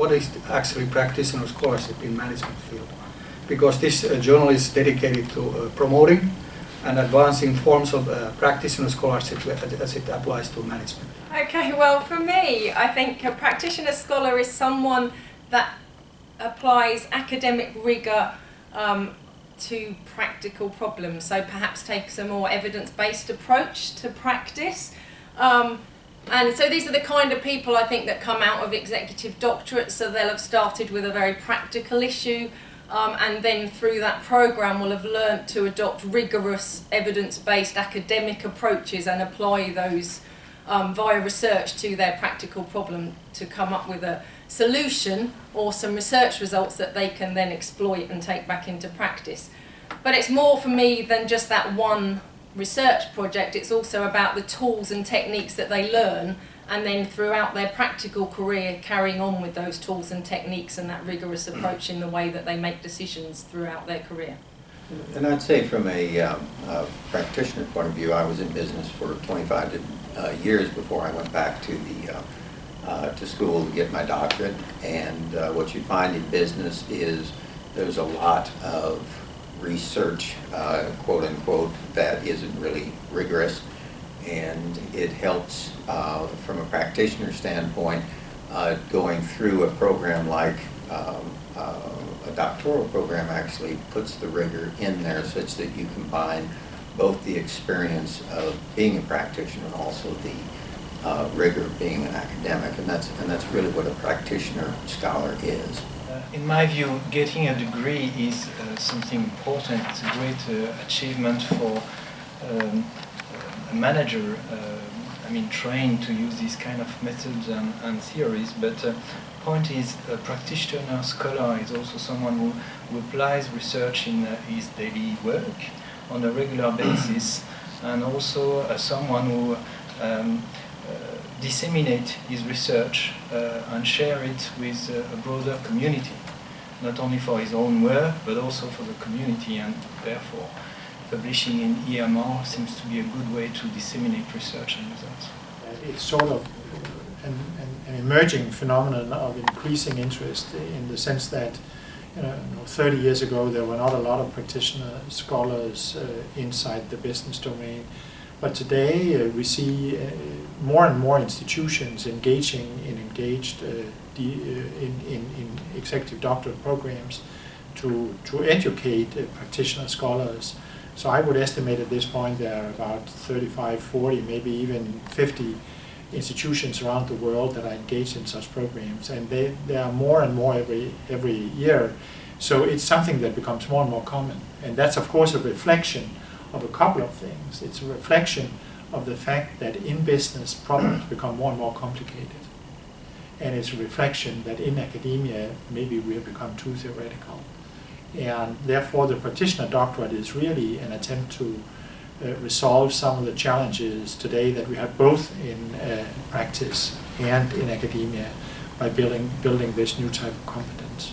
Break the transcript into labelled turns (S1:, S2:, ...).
S1: what is actually practitioner scholarship in management field, because this journal is dedicated to promoting and advancing forms of practitioner scholarship as it applies to management.
S2: Okay, well for me, I think a practitioner scholar is someone that applies academic rigour to practical problems, so perhaps takes a more evidence-based approach to practice. And so these are the kind of people I think that come out of executive doctorates, so they'll have started with a very practical issue, and then through that programme will have learnt to adopt rigorous evidence-based academic approaches and apply those via research to their practical problem to come up with a solution or some research results that they can then exploit and take back into practice. But it's more for me than just that one research project. It's also about the tools and techniques that they learn, and then throughout their practical career carrying on with those tools and techniques and that rigorous approach in the way that they make decisions throughout their career.
S3: And I'd say from a practitioner point of view, I was in business for 25 years before I went back to to school to get my doctorate. And what you find in business is there's a lot of research, quote unquote, that isn't really rigorous, and it helps from a practitioner standpoint. Going through a program like a doctoral program actually puts the rigor in there such that you combine both the experience of being a practitioner and also the rigor of being an academic, and that's really what a practitioner scholar is.
S4: In my view, getting a degree is something important. It's a great achievement for a manager, trained to use these kind of methods and theories. But the point is, a practitioner-scholar is also someone who applies research in his daily work on a regular basis, and also someone who disseminate his research and share it with a broader community, not only for his own work but also for the community, and therefore publishing in EMR seems to be a good way to disseminate research and results.
S5: It's sort of an emerging phenomenon of increasing interest, in the sense that 30 years ago there were not a lot of practitioner scholars inside the business domain. But today we see more and more institutions engaging in executive doctorate programs to educate practitioner scholars. So I would estimate at this point there are about 35, 40, maybe even 50 institutions around the world that are engaged in such programs, and there are more and more every year. So it's something that becomes more and more common, and that's of course a reflection of a couple of things. It's a reflection of the fact that in business problems become more and more complicated, and it's a reflection that in academia maybe we have become too theoretical, and therefore the practitioner doctorate is really an attempt to resolve some of the challenges today that we have both in practice and in academia by building this new type of competence.